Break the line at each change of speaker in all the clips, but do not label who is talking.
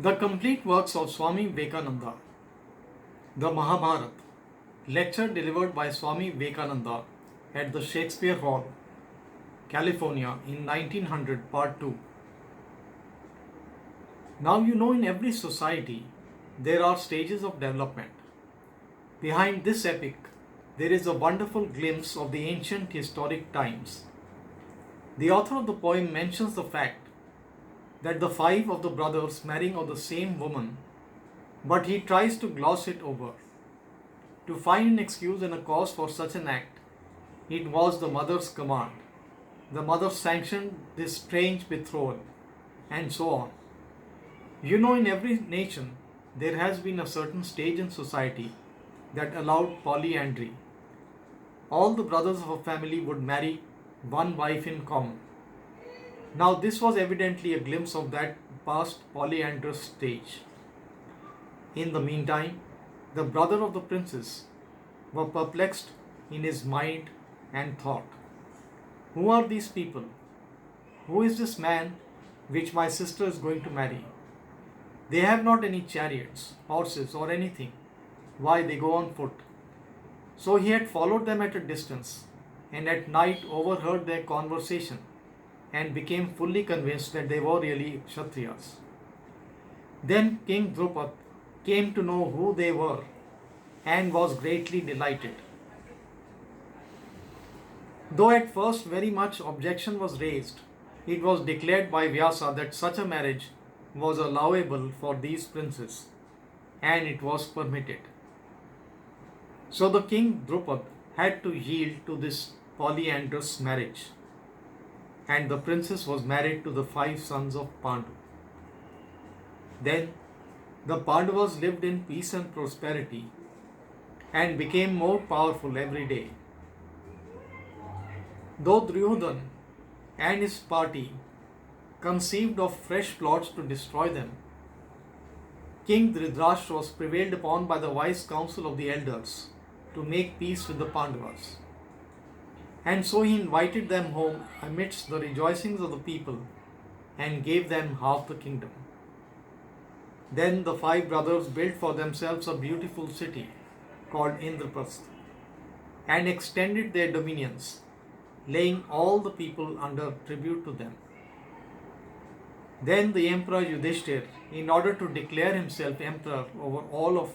The complete works of Swami Vivekananda, the Mahabharata, lecture delivered by Swami Vivekananda at the Shakespeare Hall, California in 1900, Part 2. Now you know in every society there are stages of development. Behind this epic, there is a wonderful glimpse of the ancient historic times. The author of the poem mentions the fact that the five of the brothers marrying of the same woman, but he tries to gloss it over. To find an excuse and a cause for such an act, it was the mother's command. The mother sanctioned this strange betrothal, and so on. You know, in every nation, there has been a certain stage in society that allowed polyandry. All the brothers of a family would marry one wife in common. Now, this was evidently a glimpse of that past polyandrous stage. In the meantime, the brother of the princess were perplexed in his mind and thought, who are these people? Who is this man which my sister is going to marry? They have not any chariots, horses, or anything. Why, they go on foot. So he had followed them at a distance, and at night overheard their conversation, and became fully convinced that they were really Kshatriyas. Then King Drupad came to know who they were, and was greatly delighted. Though at first very much objection was raised, it was declared by Vyasa that such a marriage was allowable for these princes, and it was permitted. So the king Drupad had to yield to this polyandrous marriage, and the princess was married to the five sons of Pandu. Then the Pandavas lived in peace and prosperity, and became more powerful every day. Though Duryodhan and his party conceived of fresh plots to destroy them, King Dhritarashtra was prevailed upon by the wise counsel of the elders to make peace with the Pandavas. And so he invited them home amidst the rejoicings of the people and gave them half the kingdom. Then the five brothers built for themselves a beautiful city called Indraprastha and extended their dominions, laying all the people under tribute to them. Then the Emperor Yudhishthir, in order to declare himself emperor over all of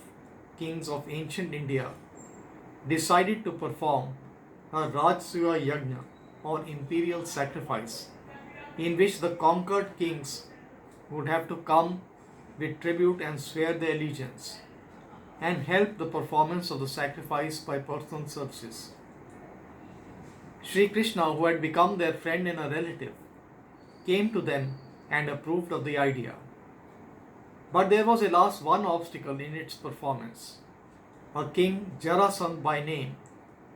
kings of ancient India, decided to perform a Rajsuya Yajna or imperial sacrifice, in which the conquered kings would have to come with tribute and swear their allegiance, and help the performance of the sacrifice by personal services. Sri Krishna, who had become their friend and a relative, came to them and approved of the idea. But there was alas one obstacle in its performance. A king, Jarasandha by name,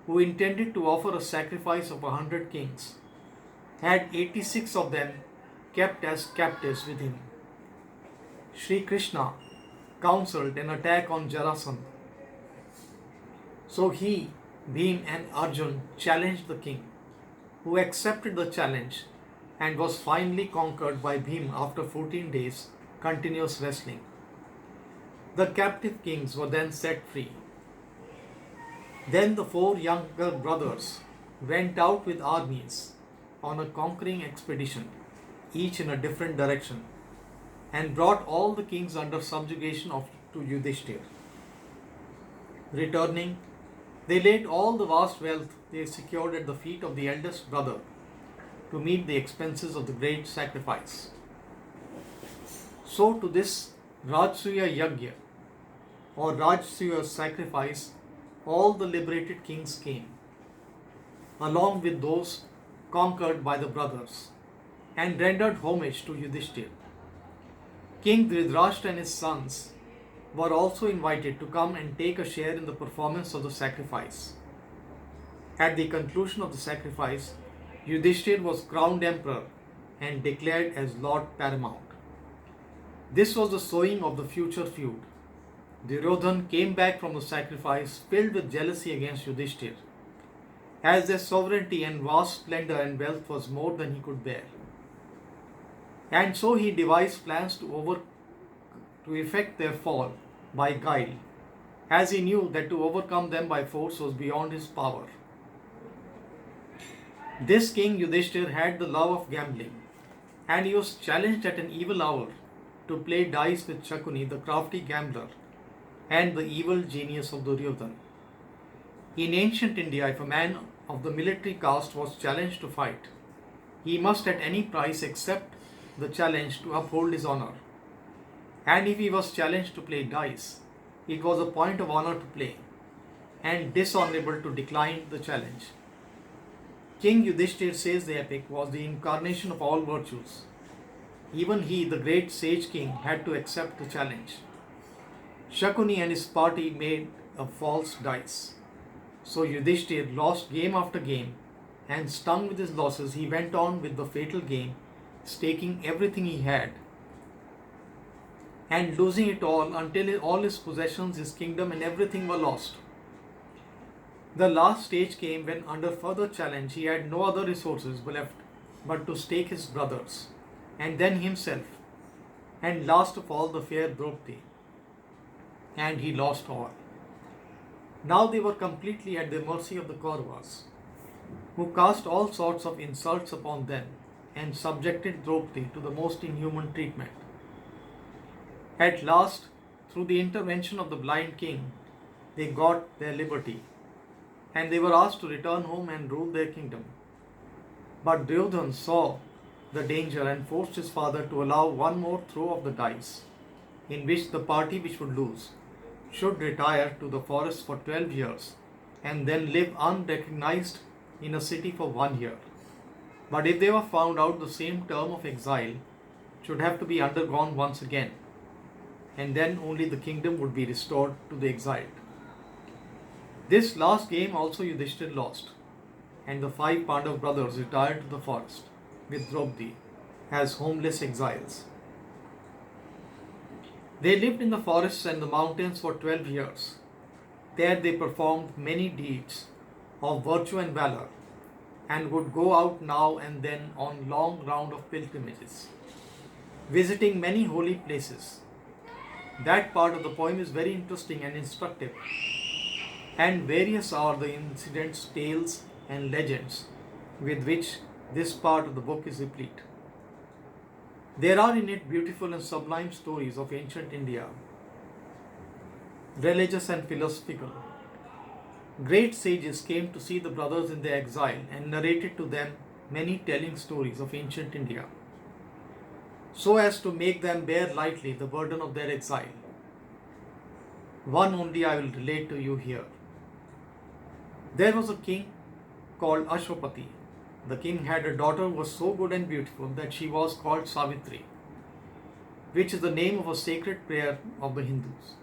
who intended to offer a sacrifice of 100 kings, had 86 of them kept as captives with him. Sri Krishna counselled an attack on Jarasandha. So he, Bhim and Arjun challenged the king, who accepted the challenge and was finally conquered by Bhim after 14 days continuous wrestling. The captive kings were then set free. Then the four younger brothers went out with armies on a conquering expedition, each in a different direction, and brought all the kings under subjugation to Yudhishthir. Returning, they laid all the vast wealth they secured at the feet of the eldest brother to meet the expenses of the great sacrifice. So to this Rajsuya Yajna or Rajsuya sacrifice, all the liberated kings came, along with those conquered by the brothers, and rendered homage to Yudhishthir. King Dhritarashtra and his sons were also invited to come and take a share in the performance of the sacrifice. At the conclusion of the sacrifice, Yudhishthir was crowned emperor and declared as Lord Paramount. This was the sowing of the future feud. Duryodhan came back from the sacrifice filled with jealousy against Yudhishthir, as their sovereignty and vast splendor and wealth was more than he could bear. And so he devised plans to to effect their fall by guile, as he knew that to overcome them by force was beyond his power. This king Yudhishthir had the love of gambling, and he was challenged at an evil hour to play dice with Shakuni, the crafty gambler, and the evil genius of Duryodhana. In ancient India, if a man of the military caste was challenged to fight, he must at any price accept the challenge to uphold his honor. And if he was challenged to play dice, it was a point of honor to play, and dishonorable to decline the challenge. King Yudhishthir, says the epic, was the incarnation of all virtues. Even he, the great sage king, had to accept the challenge. Shakuni and his party made a false dice. So Yudhishthir lost game after game, and stung with his losses, he went on with the fatal game, staking everything he had, and losing it all until all his possessions, his kingdom, and everything were lost. The last stage came when, under further challenge, he had no other resources left but to stake his brothers, and then himself, and last of all the fair Draupadi. And he lost all. Now they were completely at the mercy of the Kauravas, who cast all sorts of insults upon them and subjected Draupadi to the most inhuman treatment. At last, through the intervention of the blind king, they got their liberty, and they were asked to return home and rule their kingdom. But Duryodhana saw the danger and forced his father to allow one more throw of the dice, in which the party which would lose should retire to the forest for 12 years and then live unrecognized in a city for 1 year. But if they were found out, the same term of exile should have to be undergone once again, and then only the kingdom would be restored to the exiled. This last game also Yudhishthir lost, and the 5 Pandav brothers retired to the forest with Draupadi as homeless exiles. They lived in the forests and the mountains for 12 years. There they performed many deeds of virtue and valor, and would go out now and then on long round of pilgrimages, visiting many holy places. That part of the poem is very interesting and instructive, and various are the incidents, tales, and legends with which this part of the book is replete. There are in it beautiful and sublime stories of ancient India, religious and philosophical. Great sages came to see the brothers in their exile and narrated to them many telling stories of ancient India, so as to make them bear lightly the burden of their exile. One only I will relate to you here. There was a king called Ashwapati. The king had a daughter who was so good and beautiful that she was called Savitri, which is the name of a sacred prayer of the Hindus.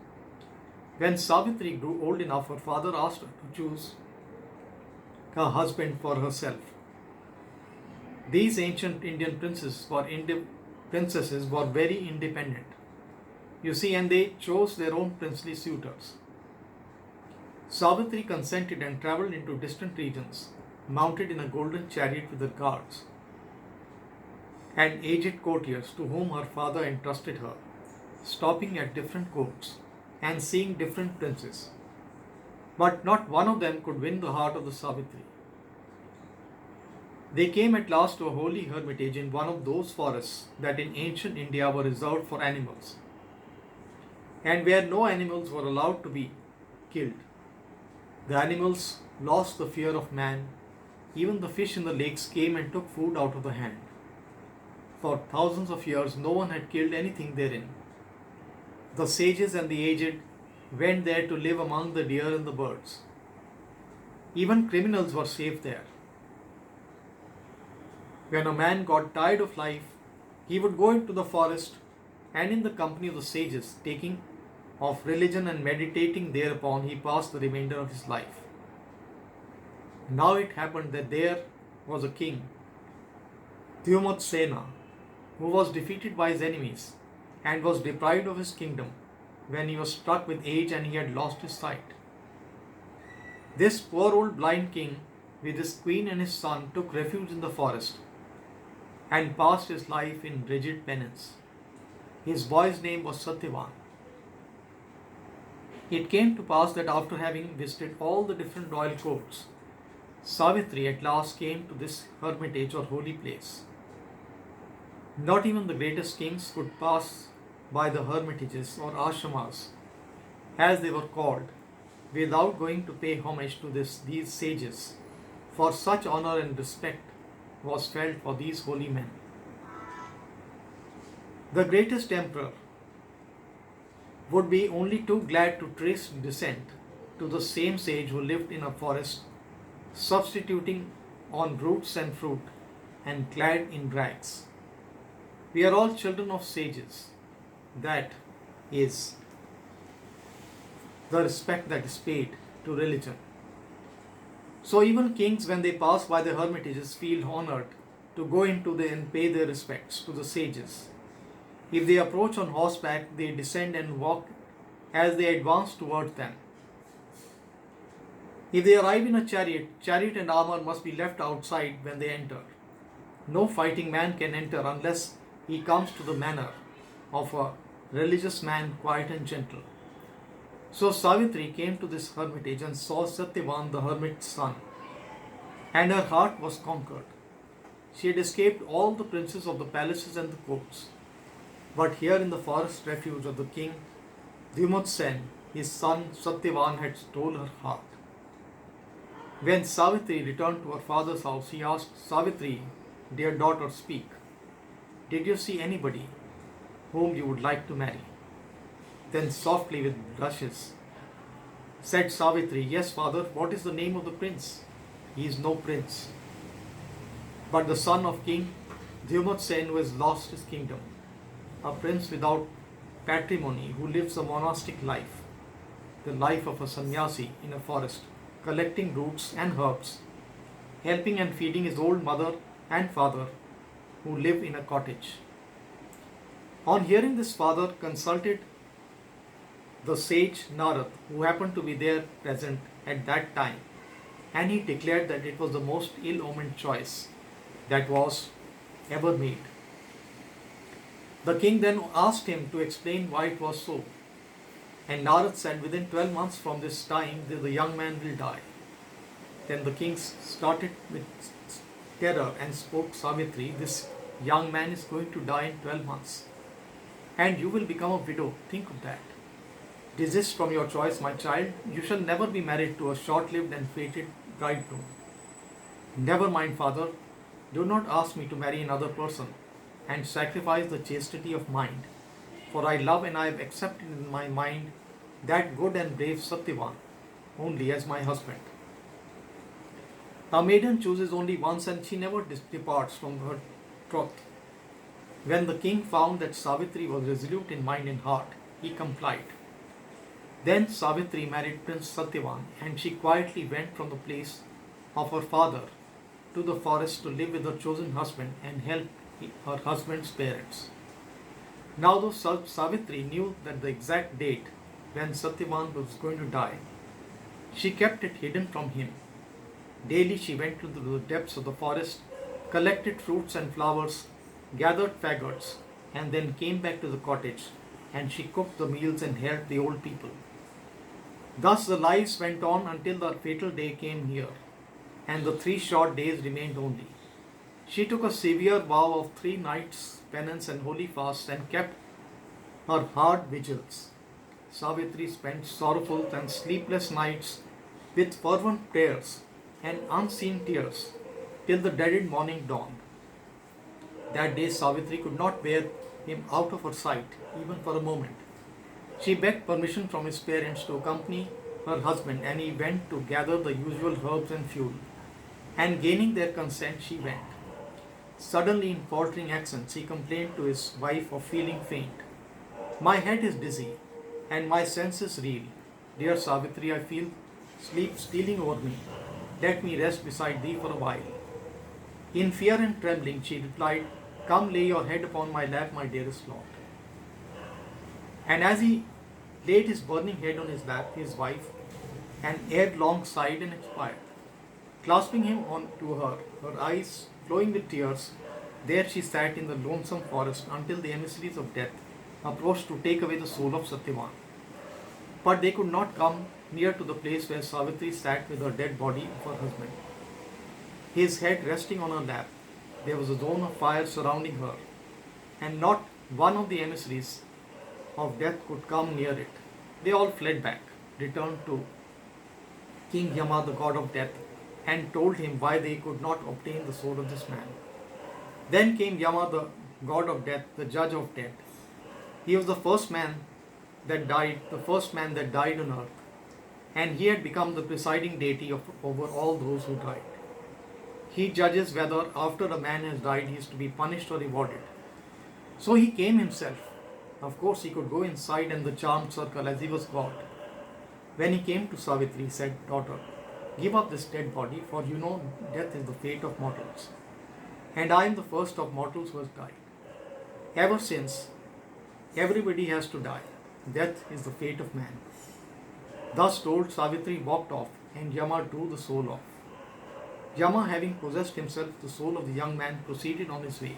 When Savitri grew old enough, her father asked her to choose a husband for herself. These ancient Indian princesses were very independent, you see, and they chose their own princely suitors. Savitri consented and travelled into distant regions, mounted in a golden chariot with her guards and aged courtiers to whom her father entrusted her, stopping at different courts and seeing different princes. But not one of them could win the heart of the Savitri. They came at last to a holy hermitage in one of those forests that in ancient India were reserved for animals, and where no animals were allowed to be killed. The animals lost the fear of man. Even the fish in the lakes came and took food out of the hand. For thousands of years, no one had killed anything therein. The sages and the aged went there to live among the deer and the birds. Even criminals were safe there. When a man got tired of life, he would go into the forest, and in the company of the sages, taking of religion and meditating thereupon, he passed the remainder of his life. Now it happened that there was a king, Sena, who was defeated by his enemies and was deprived of his kingdom when he was struck with age and he had lost his sight. This poor old blind king, with his queen and his son, took refuge in the forest and passed his life in rigid penance. His boy's name was Satyavan. It came to pass that after having visited all the different royal courts, Savitri at last came to this hermitage or holy place. Not even the greatest kings could pass by the hermitages or ashramas, as they were called, without going to pay homage to these sages, for such honor and respect was felt for these holy men. The greatest emperor would be only too glad to trace descent to the same sage who lived in a forest, substituting on roots and fruit and clad in rags. We are all children of sages. That is the respect that is paid to religion. So even kings, when they pass by the hermitages, feel honored to go into and pay their respects to the sages. If they approach on horseback, they descend and walk as they advance towards them. If they arrive in a chariot and armor must be left outside when they enter. No fighting man can enter unless he comes to the manner of a religious man, quiet and gentle. So Savitri came to this hermitage and saw Satyavan the hermit's son, and her heart was conquered. She had escaped all the princes of the palaces and the courts. But here in the forest refuge of the king Dyumotsen, his son Satyavan had stole her heart. When Savitri returned to her father's house, he asked, Savitri, dear daughter, speak. Did you see anybody whom you would like to marry? Then softly with blushes said Savitri, yes father, what is the name of the prince? He is no prince, but the son of King Dyumotsen who has lost his kingdom. A prince without patrimony who lives a monastic life, the life of a sannyasi in a forest, collecting roots and herbs, helping and feeding his old mother and father who live in a cottage. On hearing this, father consulted the sage Narad, who happened to be there present at that time, and he declared that it was the most ill-omened choice that was ever made. The king then asked him to explain why it was so. And Narad said, within 12 months from this time, the young man will die. Then the king started with terror and spoke, Savitri, this young man is going to die in 12 months. And you will become a widow. Think of that. Desist from your choice, my child. You shall never be married to a short-lived and fated bridegroom. Never mind, father. Do not ask me to marry another person and sacrifice the chastity of mind, for I love and I have accepted in my mind that good and brave Satyavan only as my husband. A maiden chooses only once and she never departs from her troth. When the king found that Savitri was resolute in mind and heart, he complied. Then Savitri married Prince Satyavan, and she quietly went from the place of her father to the forest to live with her chosen husband and help her husband's parents. Now though Savitri knew that the exact date when Satyavan was going to die, she kept it hidden from him. Daily she went to the depths of the forest, collected fruits and flowers, gathered faggots, and then came back to the cottage, and she cooked the meals and helped the old people. Thus the lives went on until the fatal day came here, and the 3 short days remained only. She took a severe vow of 3 nights penance and holy fast and kept her hard vigils. Savitri spent sorrowful and sleepless nights with fervent prayers and unseen tears till the dreaded morning dawned. That day Savitri could not bear him out of her sight even for a moment. She begged permission from his parents to accompany her husband, and he went to gather the usual herbs and fuel. And gaining their consent, she went. Suddenly, in faltering accents, he complained to his wife of feeling faint. My head is dizzy, and my senses reel. Dear Savitri, I feel sleep stealing over me. Let me rest beside thee for a while. In fear and trembling, she replied, Come lay your head upon my lap, my dearest lord. And as he laid his burning head on his lap, his wife, and ere long sighed and expired. Clasping him on to her, her eyes flowing with tears, there she sat in the lonesome forest until the emissaries of death approached to take away the soul of Satyavan. But they could not come near to the place where Savitri sat with her dead body of her husband. His head resting on her lap, there was a zone of fire surrounding her, and not one of the emissaries of death could come near it. They all fled back, returned to King Yama, the god of death, and told him why they could not obtain the soul of this man. Then came Yama, the god of death, the judge of death. He was the first man that died on earth, and he had become the presiding deity over all those who died. He judges whether after a man has died he is to be punished or rewarded. So he came himself. Of course, he could go inside and the charmed circle as he was God. When he came to Savitri, he said, "Daughter, give up this dead body, for you know death is the fate of mortals. And I am the first of mortals who has died. Ever since, everybody has to die. Death is the fate of man." Thus told, Savitri walked off, and Yama drew the soul off. Yama, having possessed himself the soul of the young man, proceeded on his way.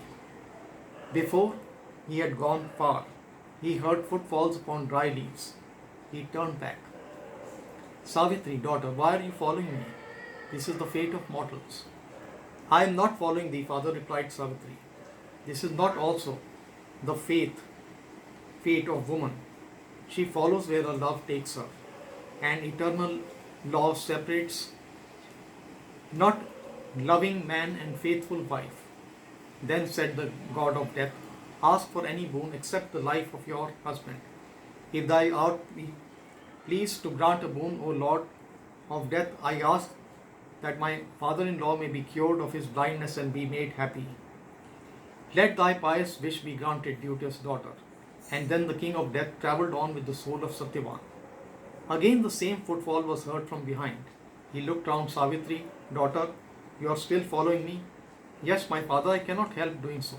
Before he had gone far, he heard footfalls upon dry leaves. He turned back. "Savitri, daughter, why are you following me? This is the fate of mortals." "I am not following thee, father," replied Savitri. "This is not also the fate of woman. She follows where her love takes her. An eternal law separates not loving man and faithful wife." Then said the god of death, "Ask for any boon except the life of your husband. If thou art pleased to grant a boon, O Lord of death, I ask that my father-in-law may be cured of his blindness and be made happy. Let thy pious wish be granted, duteous daughter." And then the king of death travelled on with the soul of Satyavan. Again the same footfall was heard from behind. He looked round. "Savitri, daughter, you are still following me?" "Yes, my father, I cannot help doing so.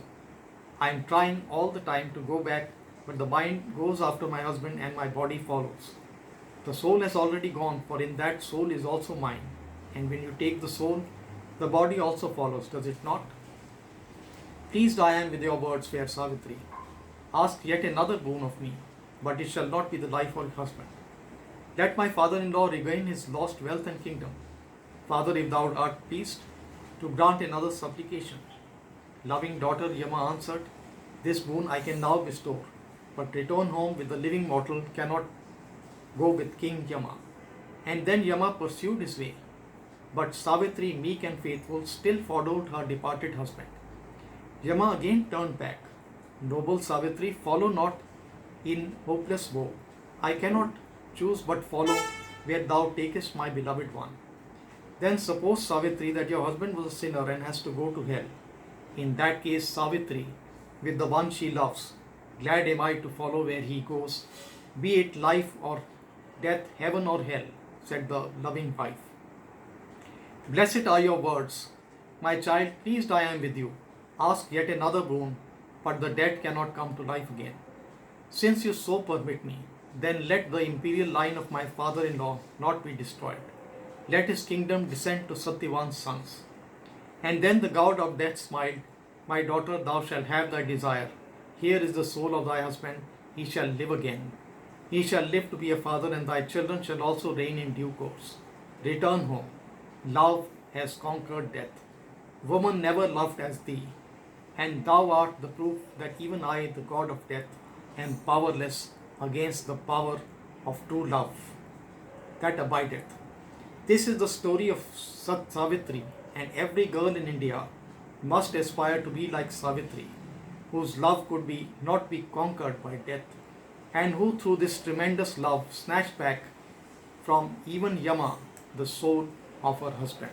I am trying all the time to go back, but the mind goes after my husband and my body follows. The soul has already gone, for in that soul is also mine. And when you take the soul, the body also follows, does it not? Pleased I am with your words, fair Savitri. Ask yet another boon of me, but it shall not be the life of your husband. Let my father-in-law regain his lost wealth and kingdom. Father, if thou art pleased to grant another supplication." Loving daughter, Yama answered, "This boon I can now bestow, but return home with the living mortal cannot go with King Yama." And then Yama pursued his way. But Savitri, meek and faithful, still followed her departed husband. Yama again turned back. "Noble Savitri, follow not in hopeless woe. I cannot choose but follow where thou takest my beloved one." Then suppose, Savitri, that your husband was a sinner and has to go to hell. In that case, Savitri, with the one she loves, glad am I to follow where he goes, be it life or death, heaven or hell, said the loving wife. Blessed are your words. My child, pleased I am with you. Ask yet another boon, but the dead cannot come to life again. Since you so permit me, then let the imperial line of my father-in-law not be destroyed. Let his kingdom descend to Satyavan's sons. And then the god of death smiled. My daughter, thou shalt have thy desire. Here is the soul of thy husband. He shall live again. He shall live to be a father, and thy children shall also reign in due course. Return home. Love has conquered death. Woman never loved as thee. And thou art the proof that even I, the god of death, am powerless against the power of true love that abideth. This is the story of Savitri, and every girl in India must aspire to be like Savitri, whose love could not be conquered by death, and who through this tremendous love snatched back from even Yama the soul of her husband.